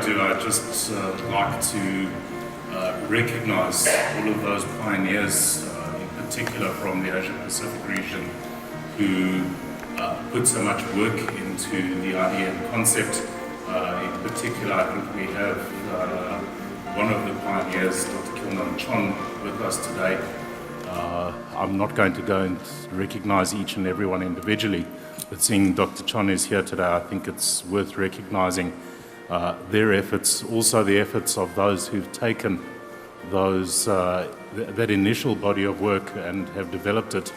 do, I'd just like to recognize all of those pioneers, in particular from the Asia Pacific region, who put so much work into the IDN concept. In particular, I think we have one of the pioneers, Dr. Chon, with us today. I'm not going to go and recognize each and everyone individually, but seeing Dr. Chon is here today, I think it's worth recognizing their efforts, also the efforts of those who've taken those that initial body of work and have developed it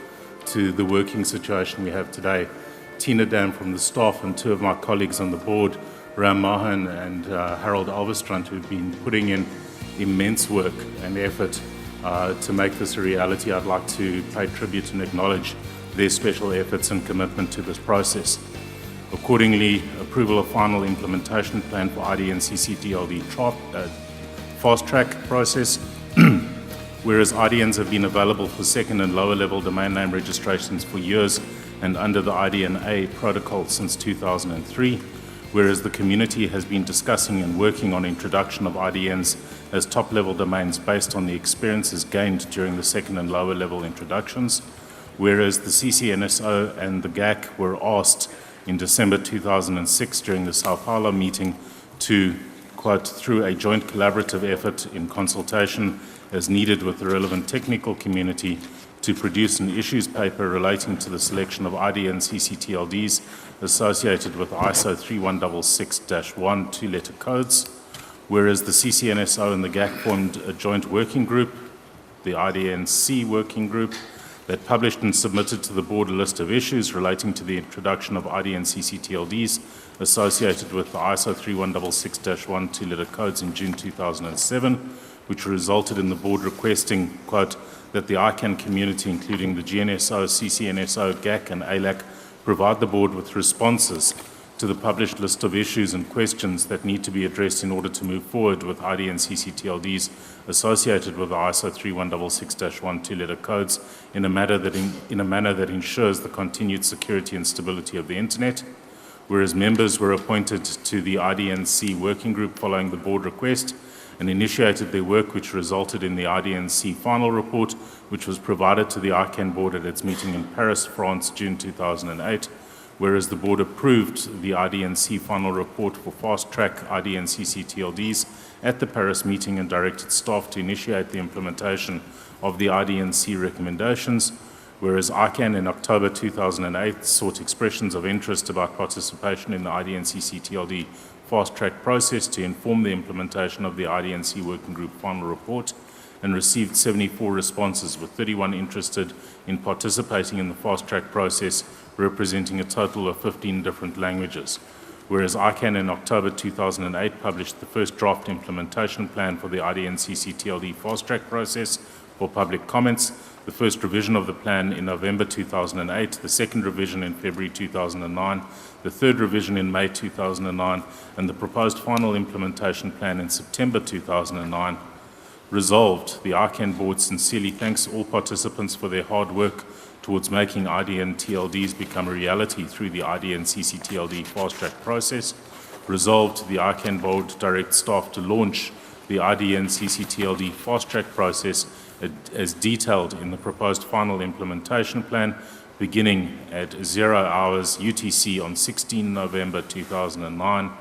to the working situation we have today. Tina Dam from the staff and two of my colleagues on the board, Ram Mohan and Harold Alvestrand, who've been putting in immense work and effort to make this a reality. I'd like to pay tribute and acknowledge their special efforts and commitment to this process. Accordingly, approval of final implementation plan for IDN CCTLD fast track process. Whereas IDNs have been available for second and lower level domain name registrations for years and under the IDNA protocol since 2003. Whereas the community has been discussing and working on introduction of IDNs as top-level domains based on the experiences gained during the second and lower level introductions. Whereas the CCNSO and the GAC were asked in December 2006 during the Sao Paulo meeting to, quote, through a joint collaborative effort in consultation as needed with the relevant technical community, to produce an issues paper relating to the selection of IDN CCTLDs associated with ISO 3166-1 two-letter codes, whereas the CCNSO and the GAC formed a joint working group, the IDNC working group, that published and submitted to the board a list of issues relating to the introduction of IDN CCTLDs associated with the ISO 3166-1 two-letter codes in June 2007, which resulted in the board requesting, quote, that the ICANN community, including the GNSO, CCNSO, GAC, and ALAC, provide the board with responses to the published list of issues and questions that need to be addressed in order to move forward with IDN CCTLDs associated with the ISO 3166-1 two-letter codes in a manner that ensures the continued security and stability of the Internet. Whereas members were appointed to the IDNC working group following the board request and initiated their work, which resulted in the IDNC final report, which was provided to the ICANN board at its meeting in Paris, France, June 2008. Whereas the board approved the IDNC final report for fast-track IDN CCTLDs at the Paris meeting and directed staff to initiate the implementation of the IDNC recommendations, whereas ICANN in October 2008 sought expressions of interest about participation in the IDN CCTLD fast-track process to inform the implementation of the IDNC working group final report, and received 74 responses, with 31 interested in participating in the fast-track process, representing a total of 15 different languages. Whereas ICANN in October 2008 published the first draft implementation plan for the IDN CCTLD fast-track process for public comments, the first revision of the plan in November 2008, the second revision in February 2009, the third revision in May 2009, and the proposed final implementation plan in September 2009. Resolved, the ICANN board sincerely thanks all participants for their hard work towards making IDN TLDs become a reality through the IDN CCTLD fast-track process. Resolved, the ICANN board directs staff to launch the IDN CCTLD fast-track process as detailed in the proposed final implementation plan, beginning at 0 hours UTC on 16 November 2009.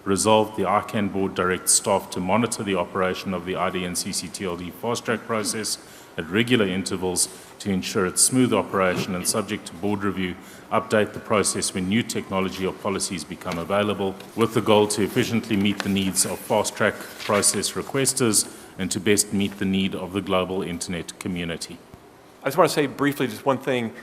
Resolved, the ICANN board directs staff to monitor the operation of the IDN CCTLD fast-track process at regular intervals to ensure its smooth operation, and subject to board review, update the process when new technology or policies become available, with the goal to efficiently meet the needs of fast-track process requesters and to best meet the need of the global Internet community. I just want to say briefly just one thing.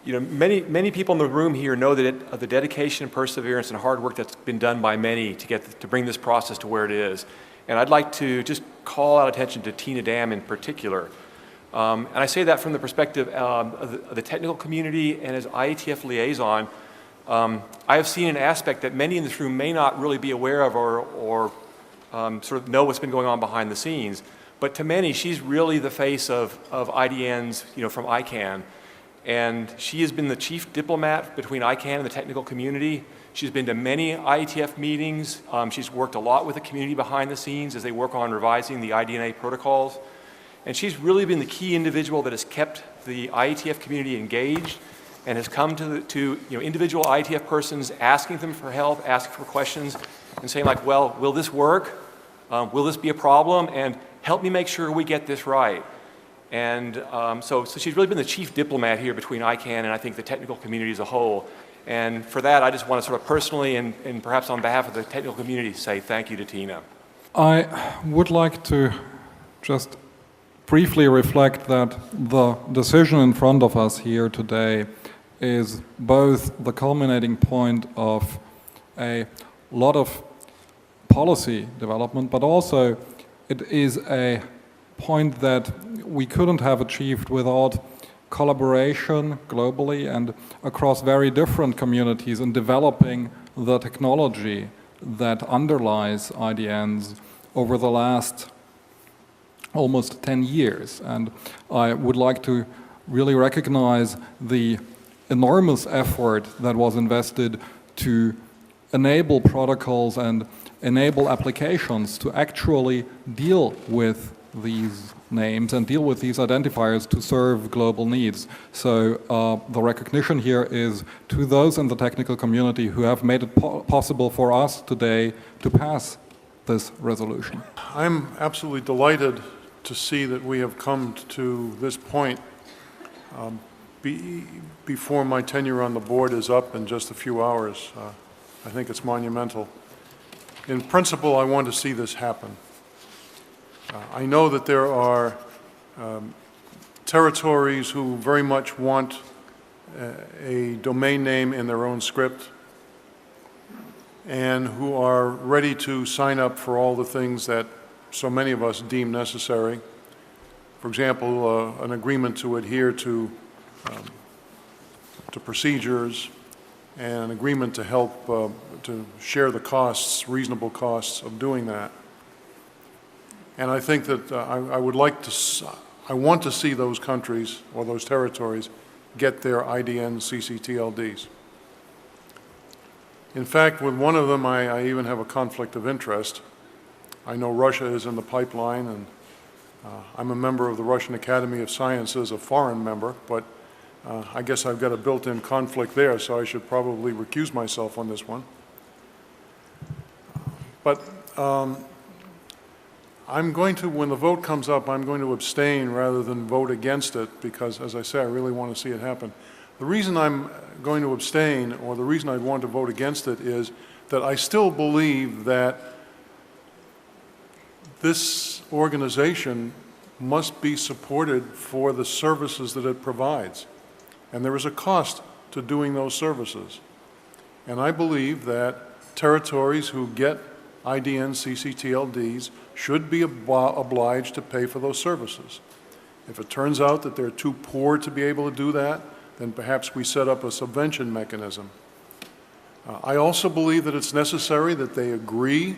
You know, many people in the room here know that the dedication and perseverance and hard work that's been done by many to bring this process to where it is. And I'd like to just call out attention to Tina Dam in particular. And I say that from the perspective of the technical community and as IATF liaison. I have seen an aspect that many in this room may not really be aware of or sort of know what's been going on behind the scenes. But to many, she's really the face of IDNs, you know, from ICANN. And she has been the chief diplomat between ICANN and the technical community. She's been to many IETF meetings. She's worked a lot with the community behind the scenes as they work on revising the IDNA protocols. And she's really been the key individual that has kept the IETF community engaged and has come to individual IETF persons, asking them for help, asking for questions, and saying like, well, will this work? Will this be a problem? And help me make sure we get this right. And so she's really been the chief diplomat here between ICANN and I think the technical community as a whole. And for that, I just want to sort of personally and perhaps on behalf of the technical community say thank you to Tina. I would like to just briefly reflect that the decision in front of us here today is both the culminating point of a lot of policy development, but also it is a point that we couldn't have achieved without collaboration globally and across very different communities in developing the technology that underlies IDNs over the last almost 10 years. And I would like to really recognize the enormous effort that was invested to enable protocols and enable applications to actually deal with these names and deal with these identifiers to serve global needs. So the recognition here is to those in the technical community who have made it possible for us today to pass this resolution. I'm absolutely delighted to see that we have come to this point before my tenure on the board is up in just a few hours. I think it's monumental. In principle, I want to see this happen. I know that there are territories who very much want a domain name in their own script and who are ready to sign up for all the things that so many of us deem necessary. For example, an agreement to adhere to procedures and an agreement to help to share the costs, reasonable costs of doing that. And I think that I want to see those countries or those territories get their IDN CCTLDs. In fact, with one of them, I even have a conflict of interest. I know Russia is in the pipeline, and I'm a member of the Russian Academy of Sciences, a foreign member, but I guess I've got a built-in conflict there, so I should probably recuse myself on this one. But I'm going to, when the vote comes up, I'm going to abstain rather than vote against it because, as I say, I really want to see it happen. The reason I'm going to abstain, or the reason I want to vote against it, is that I still believe that this organization must be supported for the services that it provides. And there is a cost to doing those services. And I believe that territories who get IDN CCTLDs should be obliged to pay for those services. If it turns out that they're too poor to be able to do that, then perhaps we set up a subvention mechanism. I also believe that it's necessary that they agree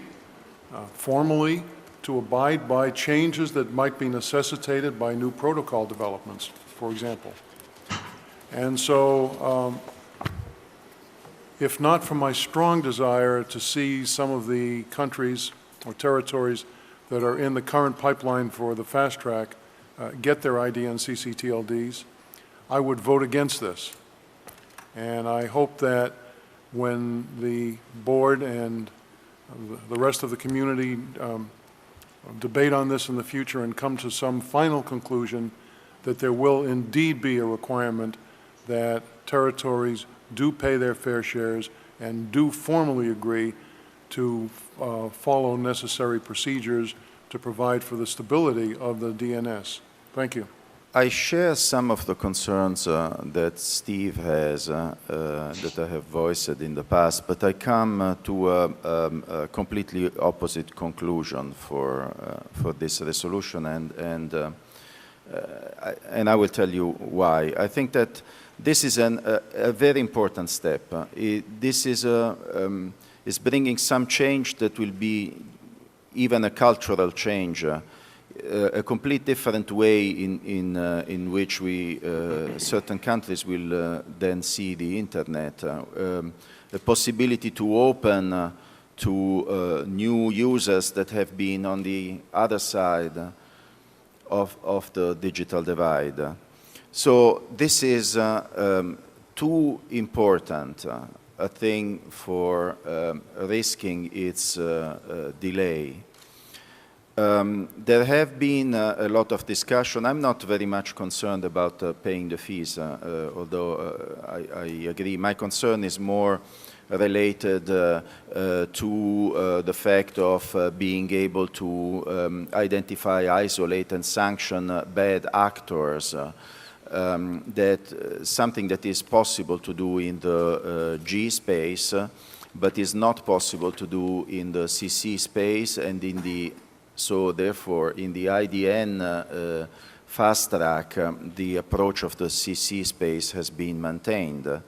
formally to abide by changes that might be necessitated by new protocol developments, for example. And so, if not for my strong desire to see some of the countries or territories that are in the current pipeline for the fast track get their IDN CCTLDs, I would vote against this. And I hope that when the board and the rest of the community debate on this in the future and come to some final conclusion, that there will indeed be a requirement that territories do pay their fair shares and do formally agree to follow necessary procedures to provide for the stability of the DNS. Thank you. I share some of the concerns that Steve has, that I have voiced in the past, but I come to a completely opposite conclusion for this resolution, and I will tell you why. I think that this is a very important step. This is bringing some change that will be even a cultural change a complete different way in which we, certain countries will then see the internet. A possibility to open to new users that have been on the other side of the digital divide. So this is too important a thing for risking its delay. There have been a lot of discussion. I'm not very much concerned about paying the fees, although I agree. My concern is more related to the fact of being able to identify, isolate, and sanction bad actors. Something that is possible to do in the G space, but is not possible to do in the CC space, and in the so therefore in the IDN fast track, the approach of the CC space has been maintained.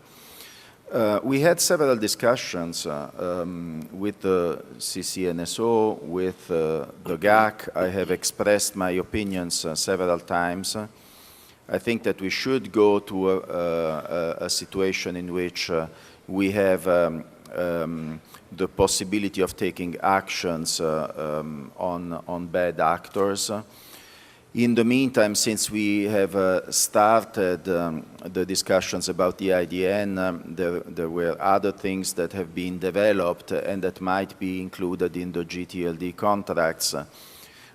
We had several discussions with the CCNSO, with the GAC. I have expressed my opinions several times. I think that we should go to a situation in which we have the possibility of taking actions on bad actors. In the meantime, since we have started the discussions about the IDN, there were other things that have been developed and that might be included in the GTLD contracts,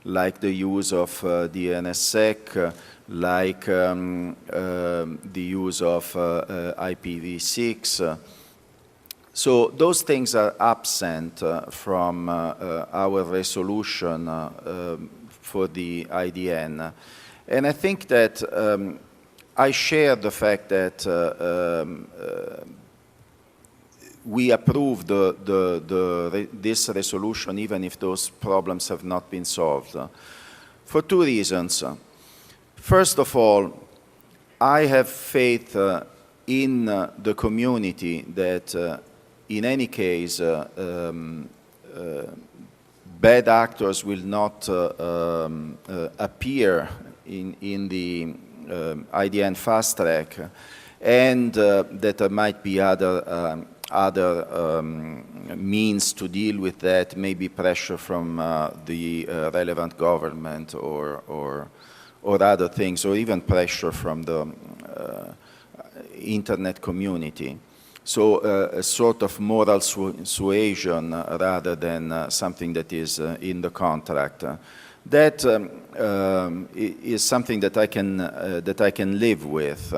like the use of DNSSEC, like the use of IPv6. So those things are absent from our resolution for the IDN. And I think that I share the fact that we approve this resolution even if those problems have not been solved, for two reasons. First of all, I have faith in the community that in any case bad actors will not appear in the IDN fast track, and that there might be other means to deal with that, maybe pressure from the relevant government or other things, or even pressure from the internet community. So a sort of moral suasion rather than something that is in the contract. That is something that I can live with.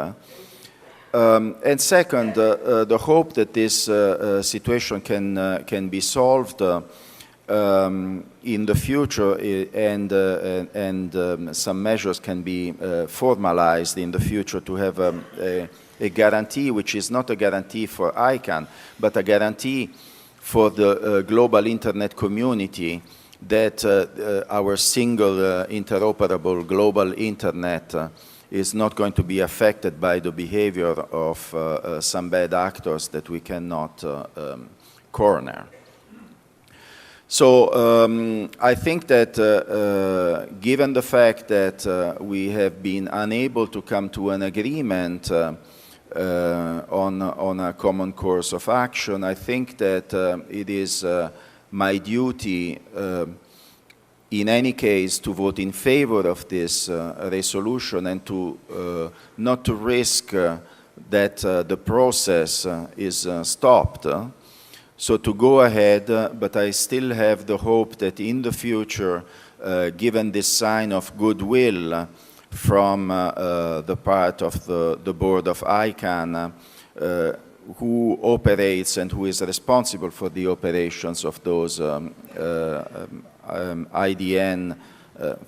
And second, the hope that this situation can be solved in the future, and some measures can be formalized in the future to have a guarantee, which is not a guarantee for ICANN, but a guarantee for the global internet community that our single interoperable global internet is not going to be affected by the behavior of some bad actors that we cannot corner. So I think that given the fact that we have been unable to come to an agreement on a common course of action, I think that it is my duty in any case to vote in favor of this resolution, and to not to risk that the process is stopped. So to go ahead, but I still have the hope that in the future, given this sign of goodwill from the part of the board of ICANN, who operates and who is responsible for the operations of those IDN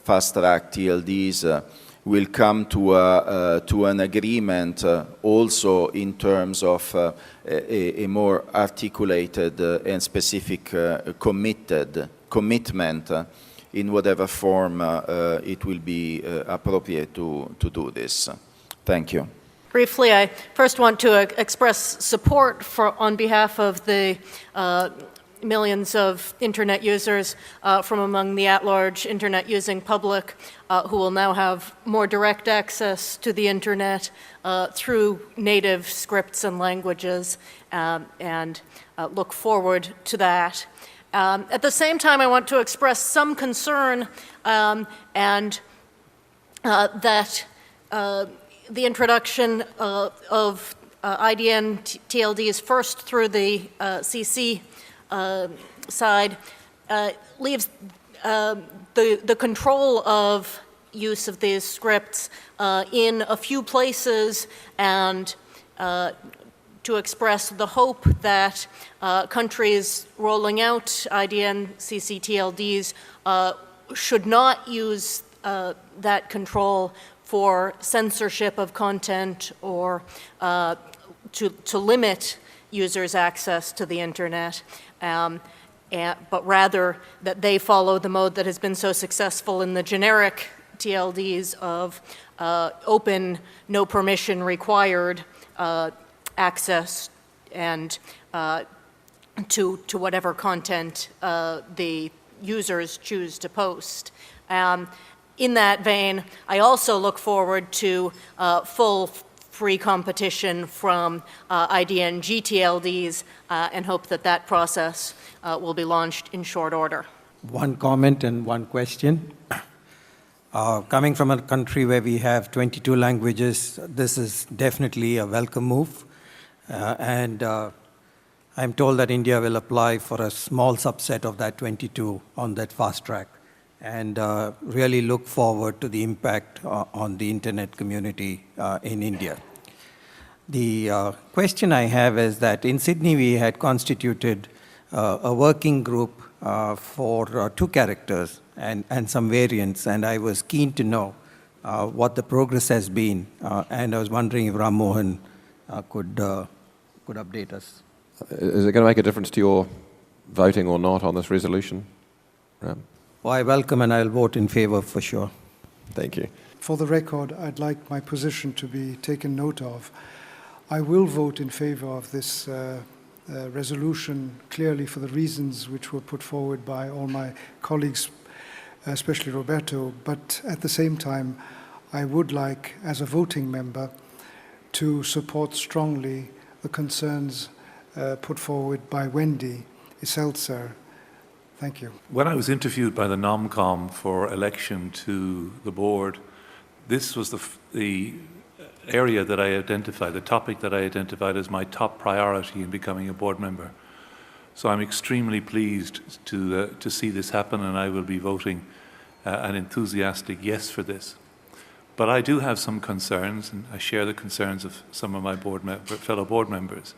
fast-track TLDs, will come to an agreement also in terms of a more articulated and specific commitment in whatever form it will be appropriate to do this. Thank you. Briefly, I first want to express support on behalf of the millions of internet users from among the at-large internet-using public who will now have more direct access to the internet through native scripts and languages, and look forward to that. At the same time, I want to express some concern that the introduction of IDN TLDs first through the CC side leaves the control of use of these scripts in a few places, and to express the hope that countries rolling out IDN CC-TLDs should not use that control for censorship of content or to limit users' access to the internet, but rather that they follow the mode that has been so successful in the generic TLDs of open, no permission required access and to whatever content the users choose to post. In that vein, I also look forward to full free competition from IDN GTLDs and hope that that process will be launched in short order. One comment and one question. Coming from a country where we have 22 languages, this is definitely a welcome move. And I'm told that India will apply for a small subset of that 22 on that fast track, and really look forward to the impact on the internet community in India. The question I have is that in Sydney we had constituted a working group for 2 characters and some variants, and I was keen to know what the progress has been, and I was wondering if Ram Mohan could update us. Is it going to make a difference to your voting or not on this resolution, Ram? Well, I welcome and I'll vote in favor for sure. Thank you. For the record, I'd like my position to be taken note of. I will vote in favor of this resolution, clearly for the reasons which were put forward by all my colleagues, especially Roberto, but at the same time, I would like, as a voting member, to support strongly the concerns put forward by Wendy Iseltzer. Thank you. When I was interviewed by the Nomcom for election to the board, this was the area that I identified, the topic that I identified as my top priority in becoming a board member. So I'm extremely pleased to see this happen, and I will be voting an enthusiastic yes for this. But I do have some concerns, and I share the concerns of some of my fellow board members.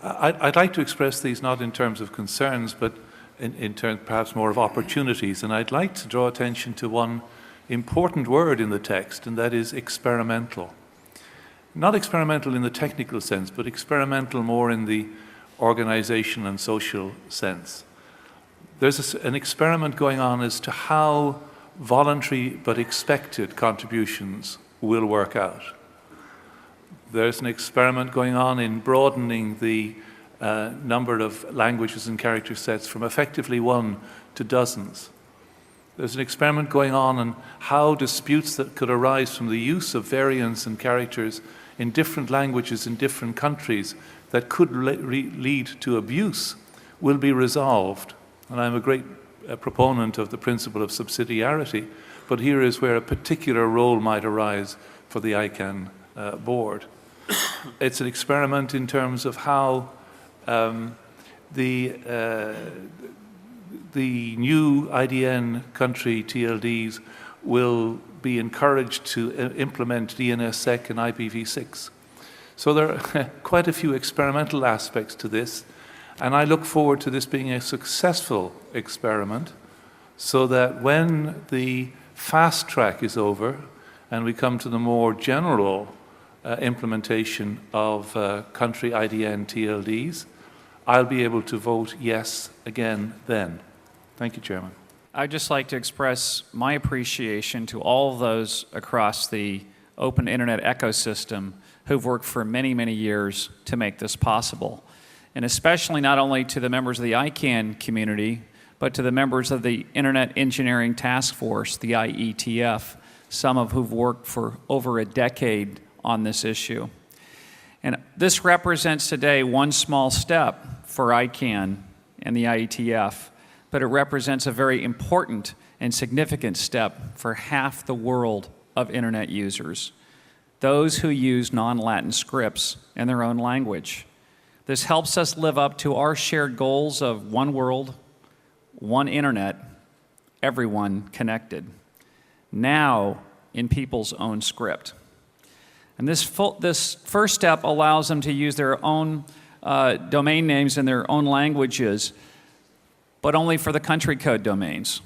I'd like to express these not in terms of concerns, but in terms perhaps more of opportunities. And I'd like to draw attention to one important word in the text, and that is experimental. Not experimental in the technical sense, but experimental more in the organization and social sense. There's an experiment going on as to how voluntary but expected contributions will work out. There's an experiment going on in broadening the number of languages and character sets from effectively 1 to dozens. There's an experiment going on in how disputes that could arise from the use of variants and characters in different languages in different countries that could lead to abuse will be resolved. And I'm a great proponent of the principle of subsidiarity, but here is where a particular role might arise for the ICANN board. It's an experiment in terms of how the new IDN country TLDs will be encouraged to implement DNSSEC and IPv6. So there are quite a few experimental aspects to this, and I look forward to this being a successful experiment so that when the fast track is over and we come to the more general implementation of country IDN TLDs, I'll be able to vote yes again then. Thank you, Chairman. I'd just like to express my appreciation to all of those across the open internet ecosystem who've worked for many, many years to make this possible. and especially not only to the members of the ICANN community, but to the members of the Internet Engineering Task Force, the IETF, some of who've worked for over a decade on this issue. And this represents today one small step for ICANN and the IETF, but it represents a very important and significant step for half the world of Internet users, those who use non-Latin scripts in their own language. This helps us live up to our shared goals of one world, one Internet, everyone connected, now in people's own script. And this first step allows them to use their own domain names in their own languages, but only for the country code domains.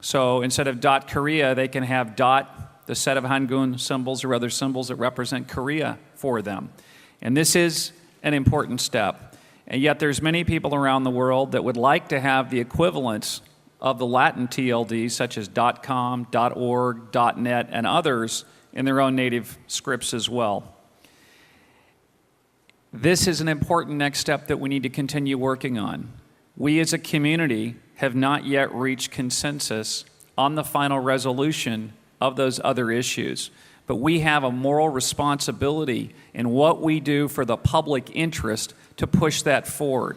So instead of .Korea, they can have the set of Hangul symbols or other symbols that represent Korea for them. And this is an important step. And yet there's many people around the world that would like to have the equivalents of the Latin TLDs, such as .com, .org, .net, and others in their own native scripts as well. This is an important next step that we need to continue working on. We as a community have not yet reached consensus on the final resolution of those other issues. But we have a moral responsibility in what we do for the public interest to push that forward.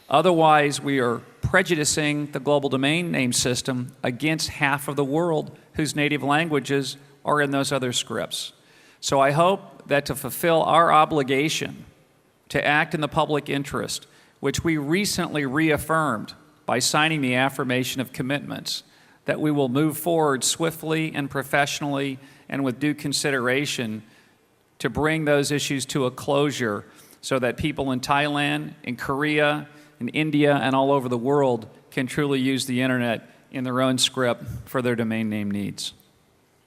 Otherwise, we are prejudicing the global domain name system against half of the world whose native languages are in those other scripts. So I hope that to fulfill our obligation to act in the public interest, which we recently reaffirmed by signing the affirmation of commitments, that we will move forward swiftly and professionally and with due consideration to bring those issues to a closure so that people in Thailand, in Korea, in India, and all over the world can truly use the internet in their own script for their domain name needs.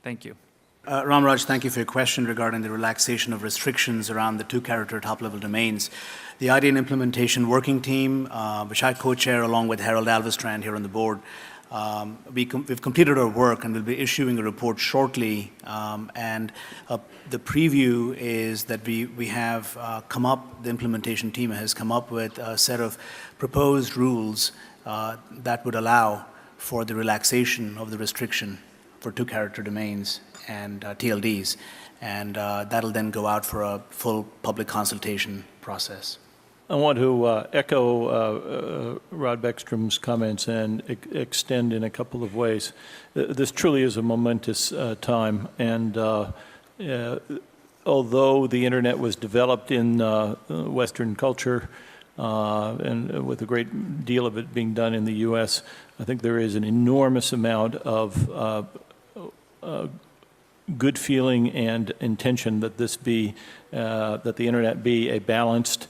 Thank you. Ramaraj, thank you for your question regarding the relaxation of restrictions around the two-character top-level domains. The IDN implementation working team, which I co-chair along with Harold Alvestrand here on the board, we've completed our work and we'll be issuing a report shortly. The preview is that we have the implementation team has come up with a set of proposed rules that would allow for the relaxation of the restriction for two-character domains and TLDs. And that'll then go out for a full public consultation process. I want to echo Rod Beckstrom's comments and extend in a couple of ways. This truly is a momentous time, and although the internet was developed in Western culture and with a great deal of it being done in the U.S., I think there is an enormous amount of good feeling and intention that that the internet be a balanced,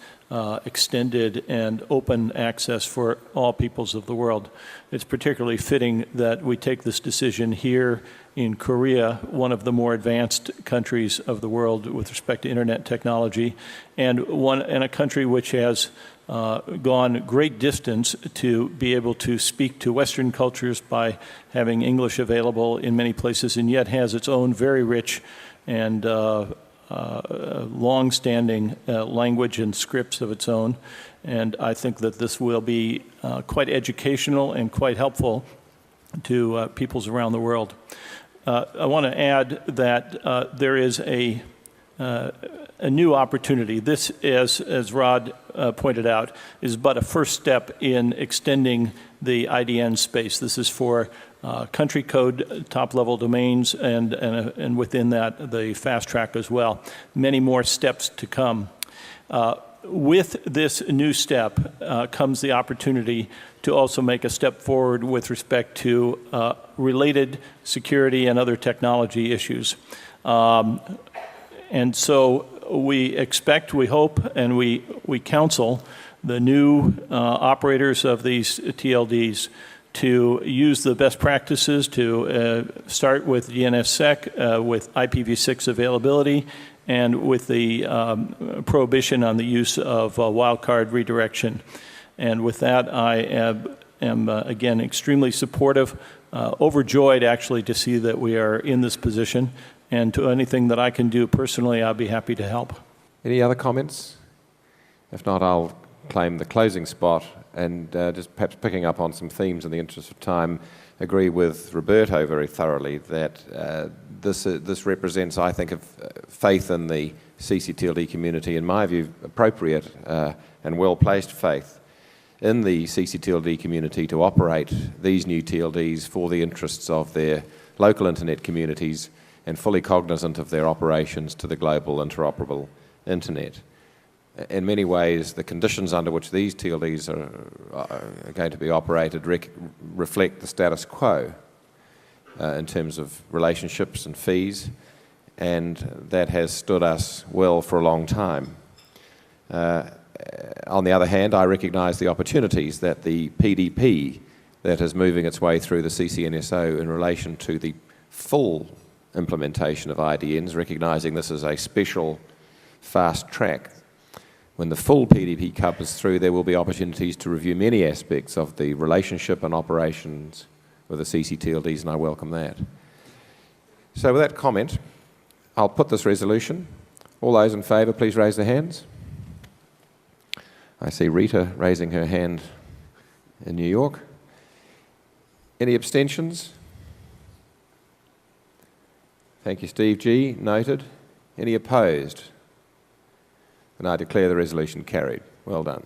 extended and open access for all peoples of the world. It's particularly fitting that we take this decision here in Korea, one of the more advanced countries of the world with respect to internet technology, and a country which has gone great distance to be able to speak to Western cultures by having English available in many places, and yet has its own very rich and long-standing language and scripts of its own. And I think that this will be quite educational and quite helpful to peoples around the world. I want to add that there is a new opportunity. This, as Rod pointed out, is but a first step in extending the IDN space. This is for country code top-level domains and within that the fast track as well. Many more steps to come. With this new step comes the opportunity to also make a step forward with respect to related security and other technology issues. And so we expect, we hope, and we counsel the new operators of these TLDs to use the best practices to start with DNSSEC, with IPv6 availability, and with the prohibition on the use of wildcard redirection. And with that, I am again, extremely supportive, overjoyed actually to see that we are in this position. And to anything that I can do personally, I'll be happy to help. Any other comments? If not, I'll claim the closing spot, and just perhaps picking up on some themes in the interest of time, agree with Roberto very thoroughly that this represents, I think, of faith in the CCTLD community, in my view, appropriate and well-placed faith in the CCTLD community to operate these new TLDs for the interests of their local internet communities and fully cognizant of their operations to the global interoperable internet. In many ways, the conditions under which these TLDs are going to be operated reflect the status quo in terms of relationships and fees, and that has stood us well for a long time. On the other hand, I recognise the opportunities that the PDP that is moving its way through the CCNSO in relation to the full implementation of IDNs, recognising this is a special fast track. When the full PDP comes through, there will be opportunities to review many aspects of the relationship and operations with the CCTLDs, and I welcome that. So with that comment, I'll put this resolution. All those in favour, please raise their hands. I see Rita raising her hand in New York. Any abstentions? Thank you, Steve G. Noted. Any opposed? And I declare the resolution carried. Well done.